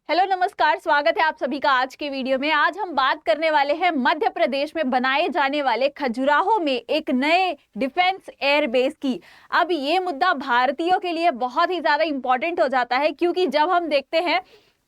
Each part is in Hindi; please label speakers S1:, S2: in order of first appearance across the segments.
S1: हेलो नमस्कार, स्वागत है आप सभी का आज के वीडियो में। आज हम बात करने वाले हैं मध्य प्रदेश में बनाए जाने वाले खजुराहो में एक नए डिफेंस एयरबेस की। अब ये मुद्दा भारतीयों के लिए बहुत ही ज्यादा इंपॉर्टेंट हो जाता है, क्योंकि जब हम देखते हैं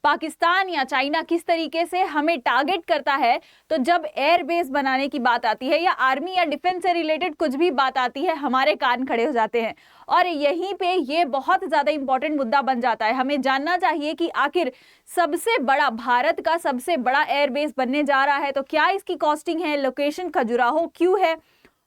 S1: पाकिस्तान या चाइना किस तरीके से हमें टारगेट करता है, तो जब एयरबेस बनाने की बात आती है या आर्मी या डिफेंस से रिलेटेड कुछ भी बात आती है, हमारे कान खड़े हो जाते हैं। और यहीं पे ये बहुत ज्यादा इंपॉर्टेंट मुद्दा बन जाता है। हमें जानना चाहिए कि आखिर सबसे बड़ा, भारत का सबसे बड़ा एयरबेस बनने जा रहा है, तो क्या इसकी कॉस्टिंग है, लोकेशन खजुराहो क्यों है,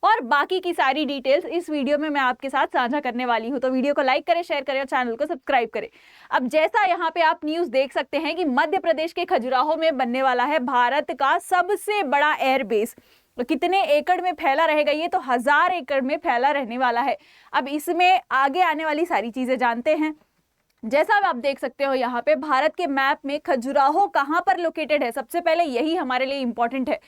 S1: और बाकी की सारी डिटेल्स इस वीडियो में मैं आपके साथ साझा करने वाली हूं। तो वीडियो को लाइक करें, शेयर करें और चैनल को सब्सक्राइब करें। अब जैसा यहाँ पे आप न्यूज देख सकते हैं कि मध्य प्रदेश के खजुराहो में बनने वाला है भारत का सबसे बड़ा एयरबेस। तो कितने एकड़ में फैला रहेगा ये, तो 1000 एकड़ में फैला रहने वाला है। अब इसमें आगे आने वाली सारी चीजें जानते हैं। जैसा आप देख सकते हो यहाँ पे भारत के मैप में खजुराहो कहाँ पर लोकेटेड है, सबसे पहले यही हमारे लिए इंपॉर्टेंट है।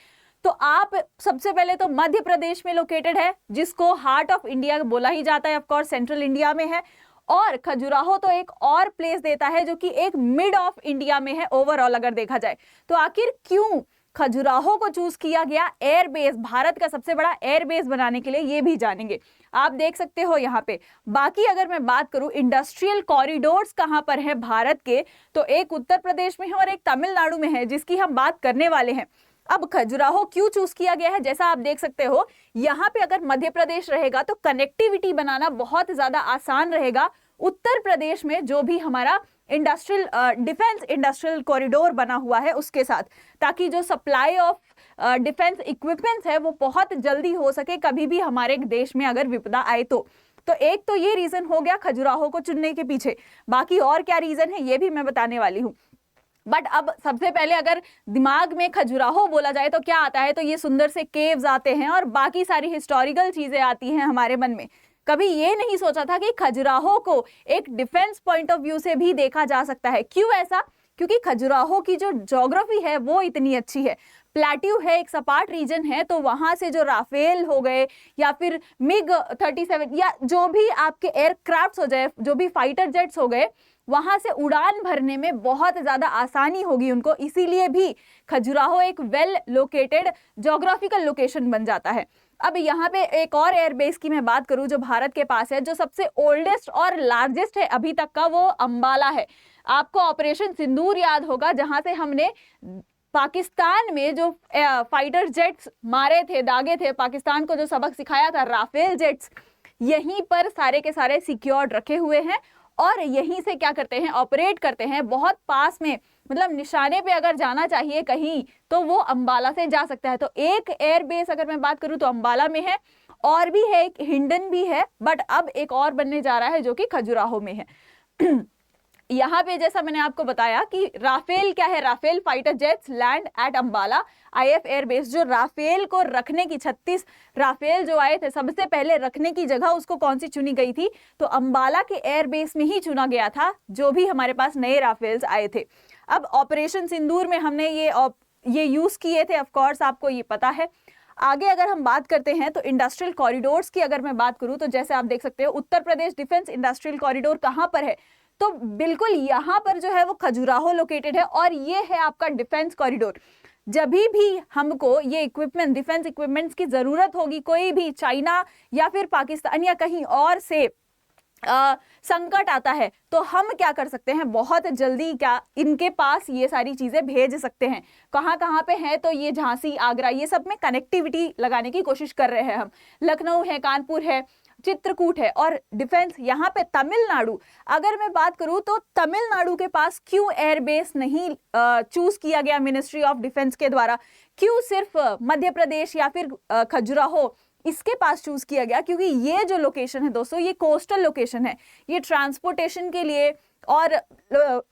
S1: तो आप सबसे पहले तो मध्य प्रदेश में लोकेटेड है, जिसको हार्ट ऑफ इंडिया बोला ही जाता है, ऑफ कोर्स सेंट्रल इंडिया में है। और खजुराहो तो एक और प्लेस देता है जो कि एक मिड ऑफ इंडिया में है ओवरऑल अगर देखा जाए। तो आखिर क्यों खजुराहो को चूज किया गया एयरबेस, भारत का सबसे बड़ा एयरबेस बनाने के लिए, ये भी जानेंगे। आप देख सकते हो यहाँ पे। बाकी अगर मैं बात करूं इंडस्ट्रियल कॉरिडोर्स कहां पर है भारत के, तो एक उत्तर प्रदेश में है और एक तमिलनाडु में है, जिसकी हम बात करने वाले हैं। अब खजुराहो क्यों चूज किया गया है, जैसा आप देख सकते हो यहाँ पे अगर मध्य प्रदेश रहेगा तो कनेक्टिविटी बनाना बहुत ज्यादा आसान रहेगा उत्तर प्रदेश में जो भी हमारा इंडस्ट्रियल डिफेंस इंडस्ट्रियल कॉरिडोर बना हुआ है उसके साथ, ताकि जो सप्लाई ऑफ डिफेंस इक्विपमेंट्स है वो बहुत जल्दी हो सके कभी भी हमारे देश में अगर विपदा आए तो एक तो ये रीजन हो गया खजुराहो को चुनने के पीछे। बाकी और क्या रीजन है ये भी मैं बताने वाली हूँ। बट अब सबसे पहले अगर दिमाग में खजुराहो बोला जाए तो क्या आता है, तो ये सुंदर से केव्स आते हैं और बाकी सारी हिस्टोरिकल चीजें आती हैं हमारे मन में। कभी ये नहीं सोचा था कि खजुराहो को एक डिफेंस पॉइंट ऑफ व्यू से भी देखा जा सकता है। क्यों ऐसा? क्योंकि खजुराहो की जो ज्योग्राफी है वो इतनी अच्छी है। प्लेट्यू है, एक सपाट रीजन है, तो वहां से जो राफेल हो गए या फिर मिग 37 या जो भी आपके एयरक्राफ्ट हो जाए, जो भी फाइटर जेट्स हो गए, वहां से उड़ान भरने में बहुत ज्यादा आसानी होगी उनको। इसीलिए भी खजुराहो एक वेल लोकेटेड ज्योग्राफिकल लोकेशन बन जाता है। अब यहाँ पे एक और एयरबेस की मैं बात करूं जो भारत के पास है, जो सबसे ओल्डेस्ट और लार्जेस्ट है अभी तक का, वो अंबाला है। आपको ऑपरेशन सिंदूर याद होगा, जहां से हमने पाकिस्तान में जो फाइटर जेट्स मारे थे, दागे थे, पाकिस्तान को जो सबक सिखाया था, राफेल जेट्स, यहीं पर सारे के सारे सिक्योर्ड रखे हुए हैं और यहीं से क्या करते हैं, ऑपरेट करते हैं। बहुत पास में, मतलब निशाने पे अगर जाना चाहिए कहीं तो वो अंबाला से जा सकता है। तो एक एयरबेस अगर मैं बात करूं तो अंबाला में है, और भी है, एक हिंडन भी है, बट अब एक और बनने जा रहा है जो कि खजुराहो में है। यहाँ पे जैसा मैंने आपको बताया कि राफेल क्या है, Rafale fighter jets land at Ambala IAF airbase. जो राफेल को रखने की 36 राफेल जो आए थे, सबसे पहले रखने की जगह उसको कौन सी चुनी गई थी, तो अंबाला के एयरबेस में ही चुना गया था, जो भी हमारे पास नए राफेल्स आए थे। अब ऑपरेशन सिंदूर में हमने ये यूज किए थे, ऑफकोर्स आपको ये पता है। आगे अगर हम बात करते हैं तो इंडस्ट्रियल कॉरिडोर्स की अगर मैं बात करूं, तो जैसे आप देख सकते हो Uttar Pradesh defence industrial corridor कहां पर है, तो बिल्कुल यहाँ पर जो है वो खजुराहो लोकेटेड है और ये है आपका डिफेंस कॉरिडोर। जब भी हमको ये इक्विपमेंट, डिफेंस इक्विपमेंट्स की जरूरत होगी, कोई भी चाइना या फिर पाकिस्तान या कहीं और से संकट आता है, तो हम क्या कर सकते हैं, बहुत जल्दी क्या इनके पास ये सारी चीजें भेज सकते हैं। कहाँ कहाँ पे है, तो ये झांसी, आगरा, ये सब में कनेक्टिविटी लगाने की कोशिश कर रहे हैं हम। लखनऊ है, कानपुर है, चित्रकूट है, और डिफेंस यहाँ पे तमिलनाडु। अगर मैं बात करूं तो तमिलनाडु के पास क्यों एयरबेस नहीं चूज किया गया मिनिस्ट्री ऑफ डिफेंस के द्वारा, क्यों सिर्फ मध्य प्रदेश या फिर खजुराहो इसके पास चूज किया गया? क्योंकि ये जो लोकेशन है दोस्तों, ये कोस्टल लोकेशन है, ये ट्रांसपोर्टेशन के लिए और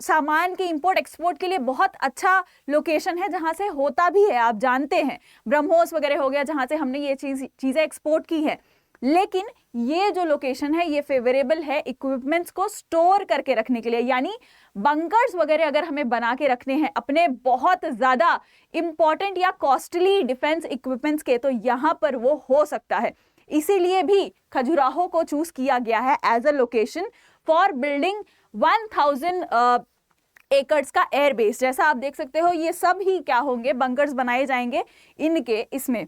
S1: सामान के इंपोर्ट एक्सपोर्ट के लिए बहुत अच्छा लोकेशन है, जहां से होता भी है, आप जानते हैं, ब्रह्मोस वगैरह हो गया, जहां से हमने ये चीजें एक्सपोर्ट की है। लेकिन ये जो लोकेशन है ये फेवरेबल है इक्विपमेंट्स को स्टोर करके रखने के लिए, यानी बंकर्स वगैरह अगर हमें बना के रखने हैं अपने बहुत ज्यादा इंपॉर्टेंट या कॉस्टली डिफेंस इक्विपमेंट्स के, तो यहाँ पर वो हो सकता है। इसीलिए भी खजुराहो को चूज किया गया है as a location for building 1000 acres का एयरबेस। जैसा आप देख सकते हो ये सब ही क्या होंगे, बंकर्स बनाए जाएंगे इनके इसमें।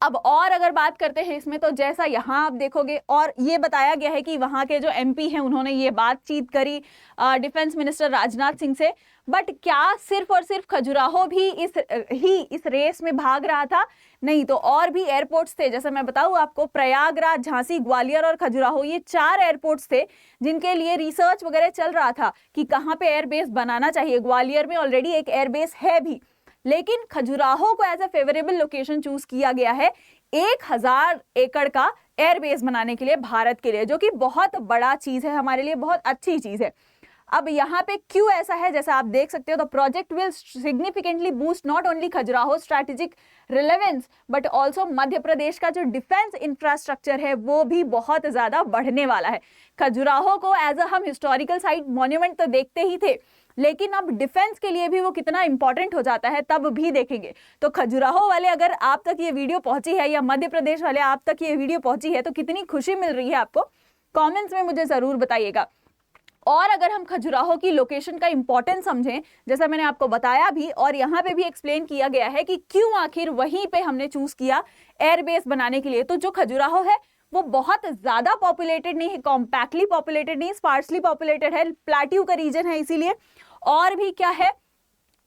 S1: अब और अगर बात करते हैं इसमें, तो जैसा यहाँ आप देखोगे और ये बताया गया है कि वहाँ के जो एमपी हैं उन्होंने ये बातचीत करी डिफेंस मिनिस्टर राजनाथ सिंह से। बट क्या सिर्फ और सिर्फ खजुराहो भी इस रेस में भाग रहा था? नहीं, तो और भी एयरपोर्ट्स थे। जैसे मैं बताऊं आपको, प्रयागराज, झांसी, ग्वालियर और खजुराहो, ये 4 एयरपोर्ट्स थे जिनके लिए रिसर्च वगैरह चल रहा था कि कहाँ पे एयरबेस बनाना चाहिए। ग्वालियर में ऑलरेडी एक एयरबेस है भी, लेकिन खजुराहो को as a favourable location choose किया गया है 1000 एकड़ का एयरबेस बनाने के लिए भारत के लिए, जो कि बहुत बड़ा चीज है हमारे लिए, बहुत अच्छी चीज है। अब यहाँ पे क्यों ऐसा है, जैसा आप देख सकते हो, the project will significantly boost not only Khajuraho strategic relevance but also Madhya Pradesh का जो डिफेंस इंफ्रास्ट्रक्चर है वो भी बहुत ज्यादा बढ़ने वाला है। खजुराहो को एज अ हम हिस्टोरिकल साइट मॉन्यूमेंट तो देखते ही थे, लेकिन अब डिफेंस के लिए भी वो कितना इंपॉर्टेंट हो जाता है तब भी देखेंगे। तो खजुराहो वाले अगर आप तक ये वीडियो पहुंची है, या मध्य प्रदेश वाले आप तक ये वीडियो पहुंची है, तो कितनी खुशी मिल रही है आपको, कमेंट्स में मुझे जरूर बताइएगा। और अगर हम खजुराहो की लोकेशन का इंपॉर्टेंस समझें, जैसा मैंने आपको बताया भी और यहाँ पे भी एक्सप्लेन किया गया है कि क्यों आखिर वहीं पे हमने चूज किया एयरबेस बनाने के लिए। तो जो खजुराहो है वो बहुत ज्यादा पॉपुलेटेड नहीं है, कॉम्पैक्टली पॉपुलेटेड नहीं, स्पार्सली पॉपुलेटेड है, प्लेट्यू का रीजन है इसीलिए। और भी क्या है,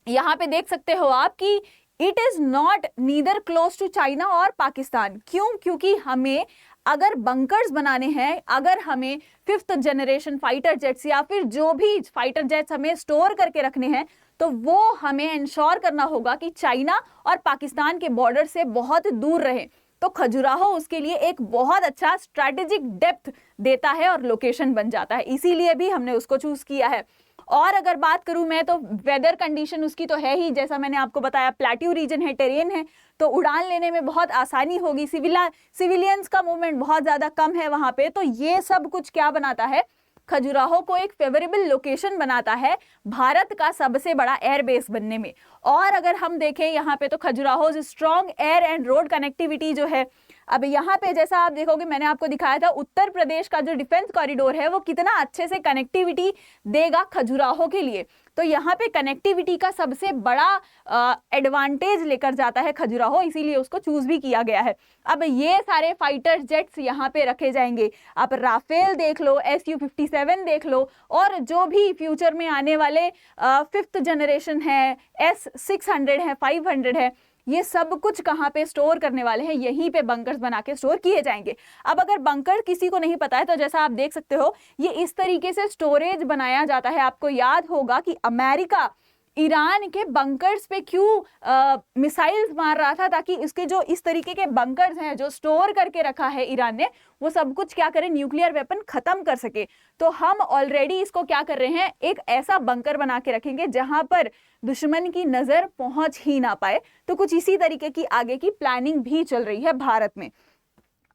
S1: यहाँ पे देख सकते हो आप कि it is not neither close to China और पाकिस्तान। क्यों? क्योंकि हमें अगर बंकर्स बनाने हैं, अगर हमें 5th जनरेशन फाइटर जेट्स या फिर जो भी फाइटर जेट्स हमें स्टोर करके रखने हैं, तो वो हमें इंश्योर करना होगा कि चाइना और पाकिस्तान के बॉर्डर से बहुत दूर रहे। तो खजुराहो उसके लिए एक बहुत अच्छा स्ट्रैटेजिक डेप्थ देता है और लोकेशन बन जाता है, इसीलिए भी हमने उसको चूज किया है। और अगर बात करूं मैं, तो वेदर कंडीशन उसकी तो है ही, जैसा मैंने आपको बताया, प्लेट्यू रीजन है, टेरेन है, तो उड़ान लेने में बहुत आसानी होगी। सिविलियंस का मूवमेंट बहुत ज्यादा कम है वहां पे। तो ये सब कुछ क्या बनाता है, खजुराहो को एक फेवरेबल लोकेशन बनाता है भारत का सबसे बड़ा एयरबेस बनने में। और अगर हम देखें यहाँ पे, तो Khajuraho strong air and road connectivity जो है, अब यहाँ पे जैसा आप देखोगे, मैंने आपको दिखाया था उत्तर प्रदेश का जो डिफेंस कॉरिडोर है वो कितना अच्छे से कनेक्टिविटी देगा खजुराहो के लिए। तो यहाँ पे कनेक्टिविटी का सबसे बड़ा एडवांटेज लेकर जाता है खजुराहो, इसीलिए उसको चूज भी किया गया है। अब ये सारे फाइटर जेट्स यहाँ पे रखे जाएंगे। आप राफेल देख लो, Su-57 देख लो, और जो भी फ्यूचर में आने वाले 5th जनरेशन है, S-600 है, 500 है, ये सब कुछ कहाँ पे स्टोर करने वाले हैं, यहीं पे बंकर्स बना के स्टोर किए जाएंगे। अब अगर बंकर किसी को नहीं पता है, तो जैसा आप देख सकते हो, ये इस तरीके से स्टोरेज बनाया जाता है। आपको याद होगा कि अमेरिका ईरान के बंकर्स पे क्यों मिसाइल्स मार रहा था, ताकि इसके जो इस तरीके के बंकर्स हैं जो स्टोर करके रखा है ईरान ने, वो सब कुछ क्या करें, न्यूक्लियर वेपन खत्म कर सके। तो हम ऑलरेडी इसको क्या कर रहे हैं, एक ऐसा बंकर बना के रखेंगे जहां पर दुश्मन की नजर पहुंच ही ना पाए। तो कुछ इसी तरीके की आगे की प्लानिंग भी चल रही है भारत में।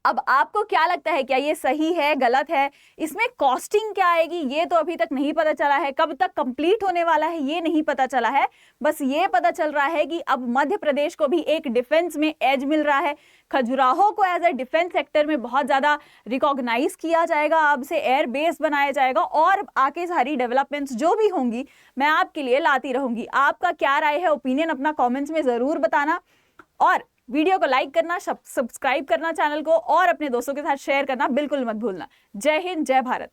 S1: अब आपको क्या लगता है, क्या ये सही है, गलत है? इसमें कॉस्टिंग क्या आएगी ये तो अभी तक नहीं पता चला है, कब तक कंप्लीट होने वाला है ये नहीं पता चला है। बस ये पता चल रहा है कि अब मध्य प्रदेश को भी एक डिफेंस में एज मिल रहा है। खजुराहो को एज अ डिफेंस सेक्टर में बहुत ज्यादा रिकॉग्नाइज किया जाएगा, अब से एयर बेस बनाया जाएगा, और आगे सारी डेवलपमेंट्स जो भी होंगी मैं आपके लिए लाती रहूंगी। आपका क्या राय है, ओपिनियन अपना कॉमेंट्स में जरूर बताना, और वीडियो को लाइक करना, सब्सक्राइब करना चैनल को, और अपने दोस्तों के साथ शेयर करना बिल्कुल मत भूलना। जय हिंद, जय भारत।